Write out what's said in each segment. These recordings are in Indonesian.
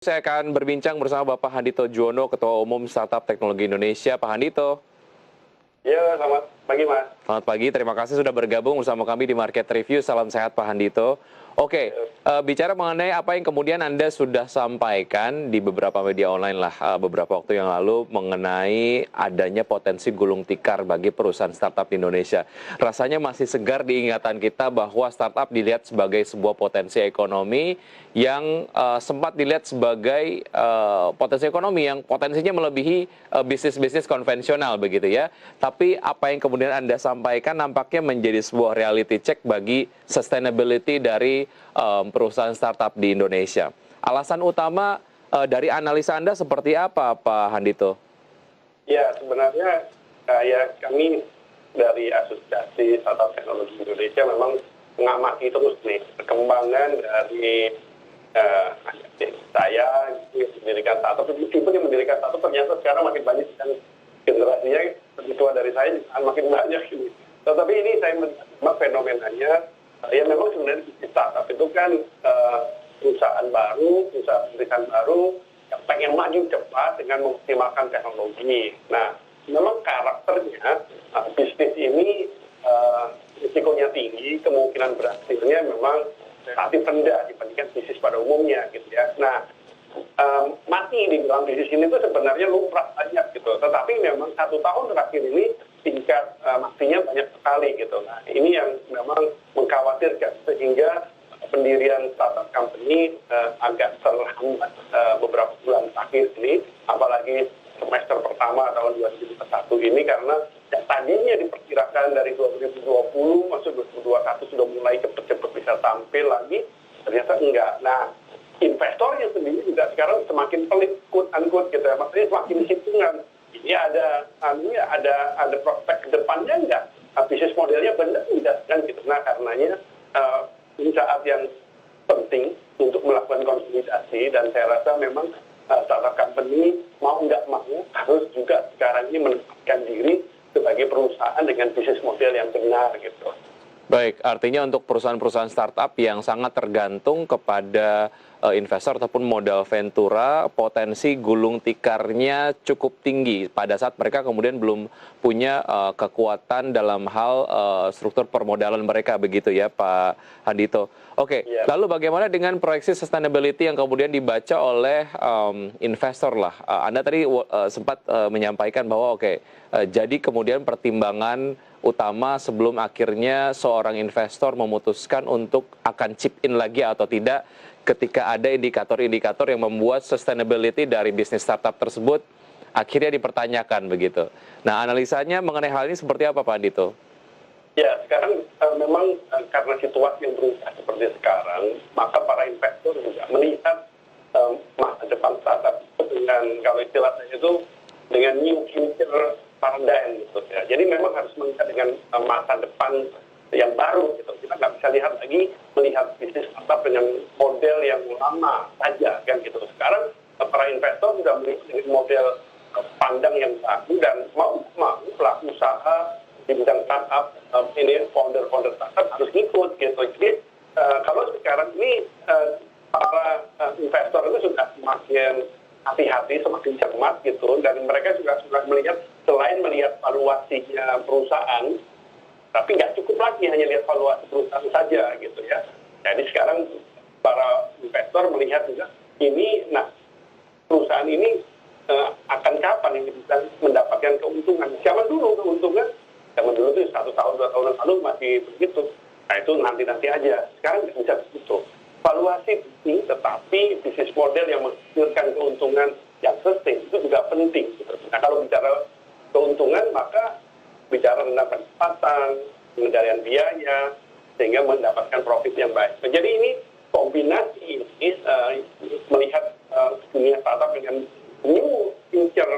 Saya akan berbincang bersama Bapak Handito Juwono, Ketua Umum Startup Teknologi Indonesia. Pak Handito. Ya, selamat pagi, Mas. Selamat pagi, terima kasih sudah bergabung bersama kami di Market Review. Salam sehat Pak Handito. Oke, bicara mengenai apa yang kemudian Anda sudah sampaikan di beberapa media online lah beberapa waktu yang lalu mengenai adanya potensi gulung tikar bagi perusahaan startup di Indonesia. Rasanya masih segar di ingatan kita bahwa startup dilihat sebagai sebuah potensi ekonomi yang sempat dilihat sebagai potensi ekonomi yang potensinya melebihi bisnis-bisnis konvensional begitu ya. Tapi apa yang kemudian Anda sampaikan nampaknya menjadi sebuah reality check bagi sustainability dari perusahaan startup di Indonesia. Alasan utama dari analisa Anda seperti apa, Pak Handito? Ya, sebenarnya kami dari Asosiasi Startup Teknologi Indonesia memang mengamati terus nih perkembangan dari saya mendirikan startup. Meskipun yang mendirikan startup ternyata sekarang makin banyak dan generasinya lebih tua dari saya makin banyak ini. Tetapi ini saya melihat fenomenanya ya memang sebenarnya startup itu kan perusahaan baru, perusahaan baru yang pengen maju cepat dengan mengoptimalkan teknologi. Nah, memang karakternya bisnis ini risikonya tinggi, kemungkinan berhasilnya memang relatif rendah dibandingkan bisnis pada umumnya gitu ya. Nah, mati di dalam bisnis ini itu sebenarnya lumrah banyak gitu. Tetapi memang 1 tahun terakhir ini tingkat matinya banyak sekali gitu. Nah, ini yang memang mengkhawatirkan sehingga pendirian startup company agak terhambat beberapa bulan terakhir ini, apalagi semester pertama tahun 2021 ini karena yang tadinya diperkirakan dari 2020 masuk 2021 sudah mulai cepat-cepat bisa tampil lagi, ternyata enggak. Nah, investornya sendiri juga sekarang semakin pelit, quote unquote gitu ya, maksudnya semakin hitungan. Ini ada prospek ke depannya enggak? Bisnis modelnya benar enggak kan gitu. Nah, karenanya ini saat yang penting untuk melakukan konsolidasi dan saya rasa memang startup company mau nggak mau harus juga sekarang ini menempatkan diri sebagai perusahaan dengan bisnis model yang benar gitu. Baik, artinya untuk perusahaan-perusahaan startup yang sangat tergantung kepada investor ataupun modal ventura, potensi gulung tikarnya cukup tinggi pada saat mereka kemudian belum punya kekuatan dalam hal struktur permodalan mereka begitu ya Pak Handito. Oke, lalu bagaimana dengan proyeksi sustainability yang kemudian dibaca oleh investor lah? Anda tadi sempat menyampaikan bahwa jadi kemudian pertimbangan utama sebelum akhirnya seorang investor memutuskan untuk akan chip in lagi atau tidak ketika ada indikator-indikator yang membuat sustainability dari bisnis startup tersebut akhirnya dipertanyakan begitu. Nah, analisanya mengenai hal ini seperti apa Pak Andito? Ya, sekarang memang karena situasi yang berubah seperti sekarang, maka para investor juga melihat masa depan startup dengan, kalau istilah saya itu, dengan new future paradigm gitu ya. Jadi memang harus melihat dengan masa depan yang baru gitu. Kita nggak bisa melihat bisnis startup dengan model yang lama saja kan gitu. Sekarang para investor sudah melihat dengan model pandang yang baru dan mau pelaku usaha di bidang startup ini founder startup harus ikut gitu. Jadi kalau sekarang ini para investor itu sudah semakin hati-hati, semakin cermat gitu, dan mereka juga sudah melihat, selain melihat valuasinya perusahaan, tapi nggak cukup lagi hanya lihat valuasi perusahaan saja gitu ya. Jadi sekarang para investor melihat juga ini, nah perusahaan ini akan kapan ini bisa mendapatkan keuntungan. Zaman dulu itu 1 tahun 2 tahun lalu masih begitu. Nah itu nanti aja. Sekarang nggak bisa begitu. Valuasi penting, tetapi bisnis model yang menghasilkan keuntungan yang sustain itu juga penting. Gitu. Nah kalau bicara keuntungan, maka bicara tentang pendapatan, pengendalian biaya, sehingga mendapatkan profit yang baik. Nah, jadi ini kombinasi ini melihat dunia startup dengan new future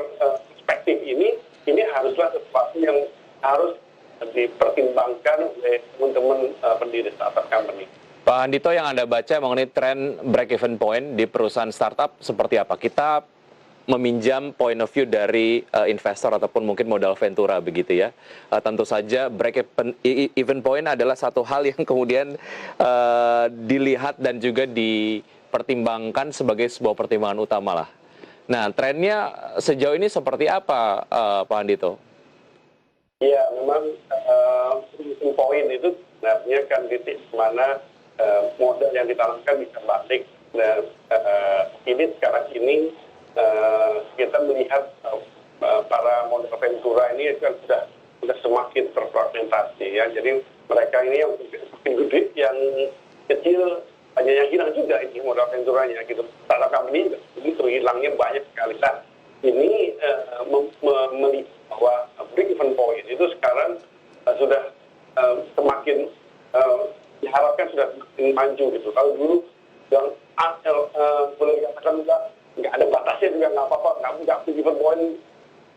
perspektif ini haruslah sesuatu yang harus dipertimbangkan oleh teman-teman pendiri startup company. Pak Handito, yang Anda baca mengenai tren break-even point di perusahaan startup seperti apa? Kita meminjam point of view dari investor ataupun mungkin modal ventura begitu ya. Tentu saja break-even point adalah satu hal yang kemudian dilihat dan juga pertimbangkan sebagai sebuah pertimbangan utama lah. Nah, trennya sejauh ini seperti apa, Pak Andito? Iya, memang poin itu sebenarnya kan titik mana modal yang ditanamkan bisa balik. Dan ini sekarang ini kita melihat para modal ventura ini kan sudah semakin terfragmentasi ya. Jadi mereka ini yang semakin gede, yang kecil hanya yang hilang juga ini modal venturanya gitu. Startup company begitu hilangnya banyak sekali. Nah, ini melihat bahwa break even point itu sekarang sudah semakin diharapkan sudah semakin maju gitu. Kalau dulu yang boleh dikatakan nggak ada batasnya juga nggak apa-apa, nggak break even point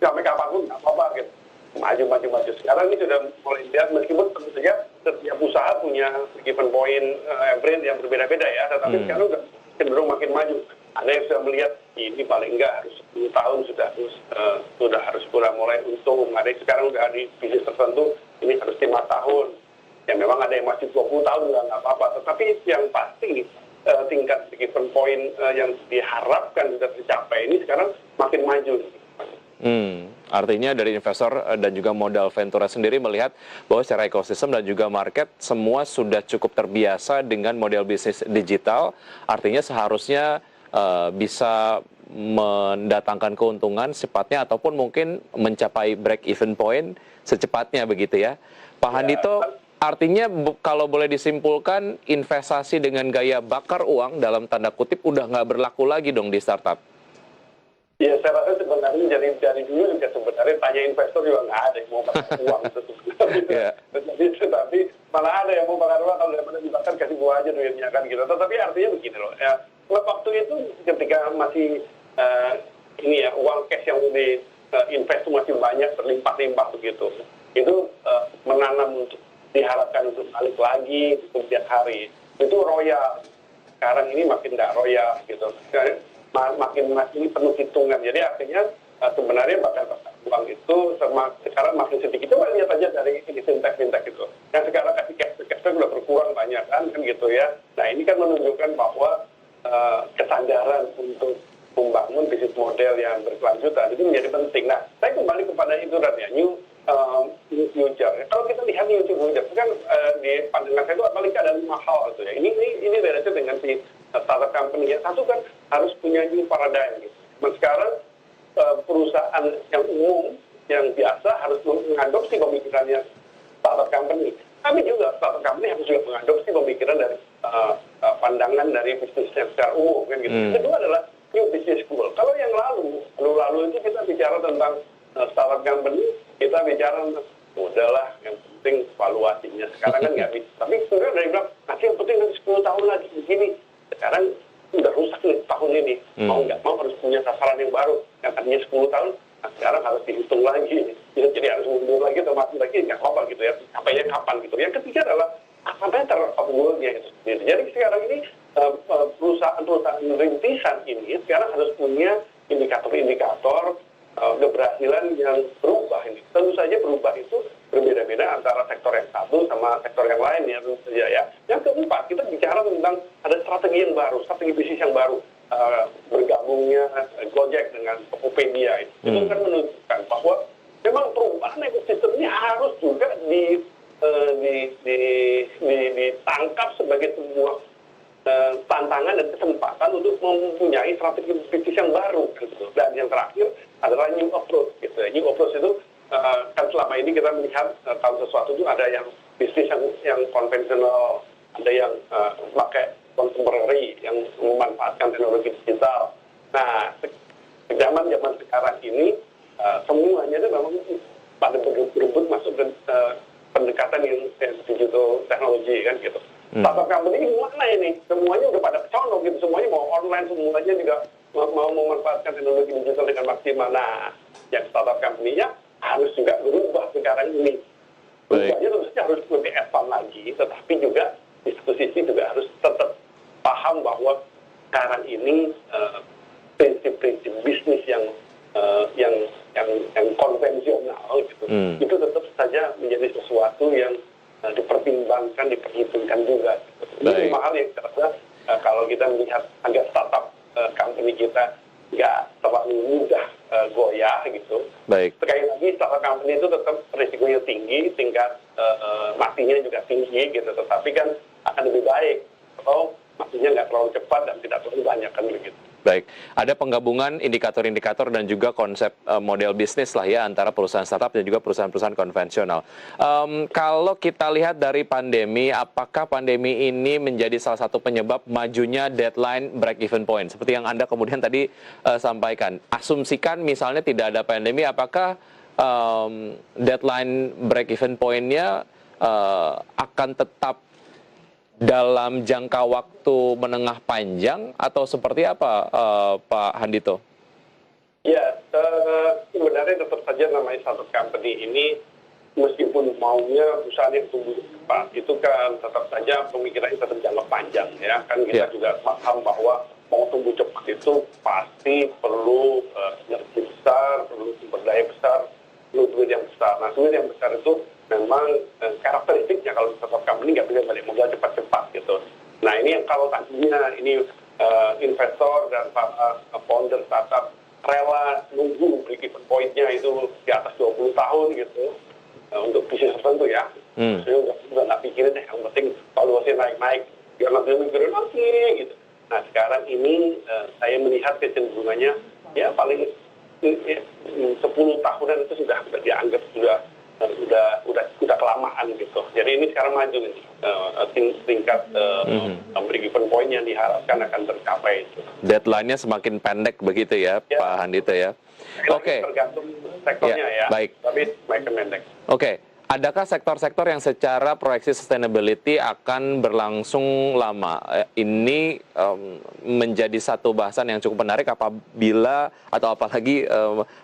sampai kapanpun nggak apa-apa gitu. Maju. Sekarang ini sudah mulai lihat, meskipun tentu saja setiap usaha punya break even point average yang berbeda-beda ya, tetapi sekarang sudah cenderung makin maju. Ada yang sudah melihat ini paling enggak harus 10 tahun sudah harus mulai untung. Ada yang sekarang sudah di bisnis tertentu ini harus 5 tahun. Ya memang ada yang masih 20 tahun juga nggak apa-apa. Tetapi yang pasti tingkat break-even point yang diharapkan sudah tercapai ini sekarang makin maju. Artinya dari investor dan juga modal ventura sendiri melihat bahwa secara ekosistem dan juga market semua sudah cukup terbiasa dengan model bisnis digital. Artinya seharusnya bisa mendatangkan keuntungan secepatnya ataupun mungkin mencapai break even point secepatnya begitu ya. Pak Handito, artinya kalau boleh disimpulkan investasi dengan gaya bakar uang dalam tanda kutip udah nggak berlaku lagi dong di startup. Ya, saya rasa sebenarnya dari dulu juga sebenarnya tanya investor juga nggak ada yang mau bakar uang tetapi malah ada yang mau bakar uang, kalau daripada dibakar kasih gua aja duitnya kan gitu. Tetapi artinya begini loh ya, waktu itu ketika masih ini ya uang cash yang diinvest masih banyak berlimpah-limpah begitu, itu menanam untuk diharapkan untuk balik lagi di kemudian hari itu royal. Sekarang ini makin nggak royal gitu. Makin penuh hitungan. Jadi artinya sebenarnya bakar uang itu sekarang makin sedikit. Coba lihat aja dari ini fintech itu. Yang sekarang kasih cashback sudah berkurang banyak kan gitu ya. Nah ini kan menunjukkan bahwa kesadaran untuk membangun bisnis model yang berkelanjutan itu menjadi penting. Nah saya kembali kepada itu ya, new future. Kalau kita lihat new future kan di pandangan saya itu paling ada 5 hal itu ya. Ini beresnya dengan si startup company. Yang satu kan harus punya new paradigm gitu. Dan sekarang perusahaan yang umum yang biasa harus mengadopsi pemikirannya startup company. Tapi juga startup company harus juga mengadopsi pemikiran dari pandangan dari bisnis yang secara umum kan gitu. Kedua adalah new business school. Kalau yang lalu itu kita bicara tentang startup company, kita bicara tentang udahlah yang penting valuasinya. Sekarang kan nggak bisa. Tapi sebenarnya dari bilang nanti yang penting nanti 10 tahun lagi begini. Sekarang udah rusak nih tahun ini. Mau nggak mau harus punya sasaran yang baru. Yang tadinya 10 tahun, nah sekarang harus dihitung lagi. Jadi harus mundur lagi atau mati lagi nggak apa gitu ya. Sampainya kapan gitu. Yang ketiga adalah apa meter of goal-nya itu sendiri. Jadi sekarang ini perusahaan rintisan ini sekarang harus punya indikator-indikator keberhasilan yang berubah ini. Tentu saja berubah itu berbeda-beda antara sektor yang satu sama sektor yang lain ya tentu saja ya. Yang keempat, kita bicara tentang ada strategi yang baru, strategi bisnis yang baru. Bergabungnya Gojek dengan Tokopedia itu kan menunjukkan bahwa memang perubahan ekosistemnya harus juga ditangkap sebagai sebuah tantangan dan kesempatan untuk mempunyai strategi bisnis yang baru gitu. Dan yang terakhir adalah new approach gitu. New approach itu kan selama ini kita melihat kalau sesuatu itu ada yang bisnis yang konvensional, ada yang pakai contemporary yang memanfaatkan teknologi digital. Nah, zaman sekarang ini semuanya itu memang pada berebut masuk ke pendekatan yang digital teknologi kan gitu. Startup company ini gimana ini? Semuanya udah pada kecondong gitu, semuanya mau online, semuanya juga mau memanfaatkan teknologi digital dengan maksimal. Nah, yang startup company-nya harus juga berubah sekarang ini. Berubahnya tentu saja harus lebih advance lagi, tetapi juga di satu sisi juga harus tetap paham bahwa sekarang ini prinsip-prinsip bisnis yang konvensional gitu, itu tetap saja menjadi sesuatu yang dipertimbangkan, diperhitungkan juga. Ini 5 hal yang saya rasa kalau kita melihat harga startup company kita nggak terlalu mudah goyah gitu. Baik. Sekali lagi startup company itu tetap risikonya tinggi, tingkat matinya juga tinggi gitu. Tetapi kan akan lebih baik kalau matinya nggak terlalu cepat dan tidak terlalu banyak kan begitu. Baik, ada penggabungan indikator-indikator dan juga konsep model bisnis lah ya antara perusahaan startup dan juga perusahaan-perusahaan konvensional. Kalau kita lihat dari pandemi, apakah pandemi ini menjadi salah satu penyebab majunya deadline break-even point? Seperti yang Anda kemudian tadi sampaikan. Asumsikan misalnya tidak ada pandemi, apakah deadline break-even point-nya akan tetap dalam jangka waktu menengah panjang atau seperti apa, Pak Handito? Ya, sebenarnya tetap saja namanya satu company ini meskipun maunya perusahaan yang tumbuh cepat, itu kan tetap saja pemikirannya tetap jangka panjang ya. Kan kita juga paham bahwa mau tumbuh cepat itu pasti perlu energi besar, perlu sumber daya besar, perlu duit yang besar. Nah, duit yang besar itu memang karakteristiknya kalau startup company nggak bisa balik modal cepat-cepat gitu. Nah ini yang kalau tadinya ini investor dan founder startup rela nunggu break-even point-nya itu di atas 20 tahun gitu untuk bisnis tertentu ya. Saya udah nggak pikirin deh, yang penting valuasi naik-naik biar nanti mikirin lagi gitu. Nah sekarang ini saya melihat kecenderungannya ya paling 10 tahunan itu sudah dianggap udah kelamaan gitu. Jadi ini sekarang maju nih tingkat break-even point yang diharapkan akan tercapai itu. Deadline-nya semakin pendek begitu ya, Pak Handito ya. Oke. Tergantung sektornya ya. Baik. Tapi semakin pendek. Oke. Adakah sektor-sektor yang secara proyeksi sustainability akan berlangsung lama? Ini menjadi satu bahasan yang cukup menarik apabila atau apalagi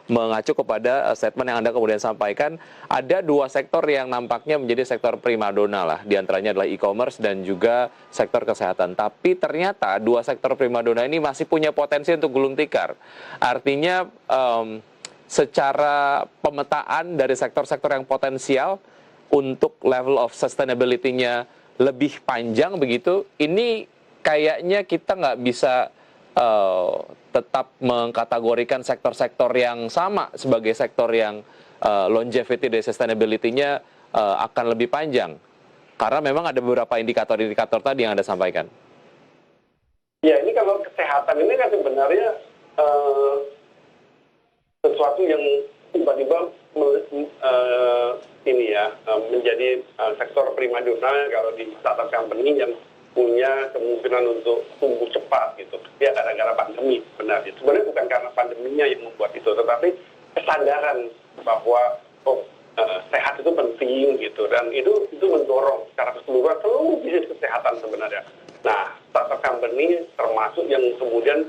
mengacu kepada statement yang Anda kemudian sampaikan. Ada dua sektor yang nampaknya menjadi sektor primadona lah. Di antaranya adalah e-commerce dan juga sektor kesehatan. Tapi ternyata dua sektor primadona ini masih punya potensi untuk gulung tikar. Artinya secara pemetaan dari sektor-sektor yang potensial untuk level of sustainability-nya lebih panjang begitu, ini kayaknya kita nggak bisa tetap mengkategorikan sektor-sektor yang sama sebagai sektor yang longevity dari sustainability-nya akan lebih panjang. Karena memang ada beberapa indikator-indikator tadi yang Anda sampaikan. Ya, ini kalau kesehatan ini kan sebenarnya sesuatu yang tiba-tiba menjadi sektor primadona kalau di startup company yang punya kemungkinan untuk tumbuh cepat gitu. Ya gara-gara pandemi sebenarnya. Sebenarnya bukan karena pandeminya yang membuat itu, tetapi kesadaran bahwa sehat itu penting gitu, dan itu mendorong secara keseluruhan seluruh bisnis kesehatan sebenarnya. Nah, startup company termasuk yang kemudian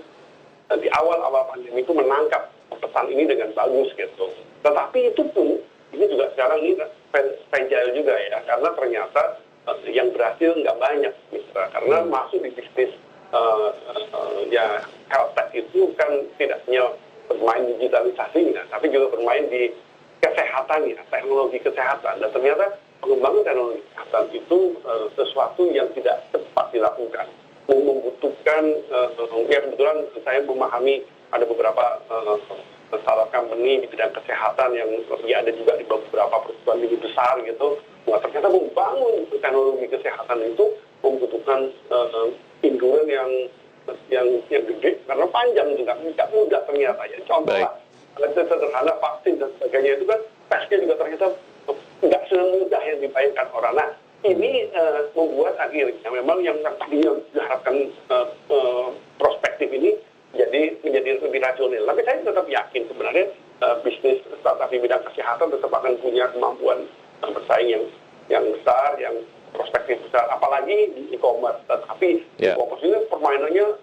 di awal-awal pandemi itu menangkap pesan ini dengan bagus gitu. Tetapi itu pun ini juga sekarang ini fragile juga ya, karena ternyata yang berhasil nggak banyak, mitra. Karena masuk di bisnis ya health tech itu kan tidak hanya bermain digitalisasinya, tapi juga bermain di kesehatannya, teknologi kesehatan. Dan ternyata pengembangan teknologi kesehatan itu sesuatu yang tidak cepat dilakukan. Membutuhkan, ya kebetulan saya memahami ada beberapa startup company di bidang kesehatan yang ya ada juga di beberapa perusahaan lebih besar gitu. Nah, ternyata membangun teknologi kesehatan itu membutuhkan endurance yang gede karena panjang juga, tidak mudah ternyata ya. Contoh lah, sederhana vaksin dan sebagainya itu kan tesnya juga ternyata nggak semudah yang dibayangkan orang. Nah, ini membuat akhirnya memang yang tadinya diharapkan prospektif ini menjadi lebih rasional. Tapi saya tetap yakin sebenarnya bisnis startup di bidang kesehatan tetap akan punya kemampuan bersaing yang besar, yang prospektif besar. Apalagi di e-commerce. Tapi e-commerce ini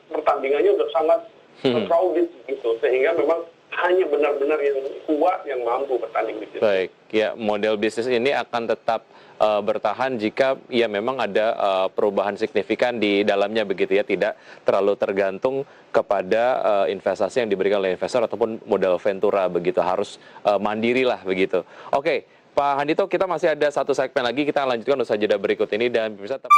pertandingannya udah sangat crowded gitu, sehingga memang hanya benar-benar yang kuat yang mampu bertanding di situ. Baik, ya model bisnis ini akan tetap bertahan jika ya memang ada perubahan signifikan di dalamnya begitu ya, tidak terlalu tergantung kepada investasi yang diberikan oleh investor ataupun modal ventura begitu, harus mandiri lah begitu. Oke, Pak Handito, kita masih ada satu segmen lagi, kita lanjutkan usai jeda berikut ini dan pemirsa tetap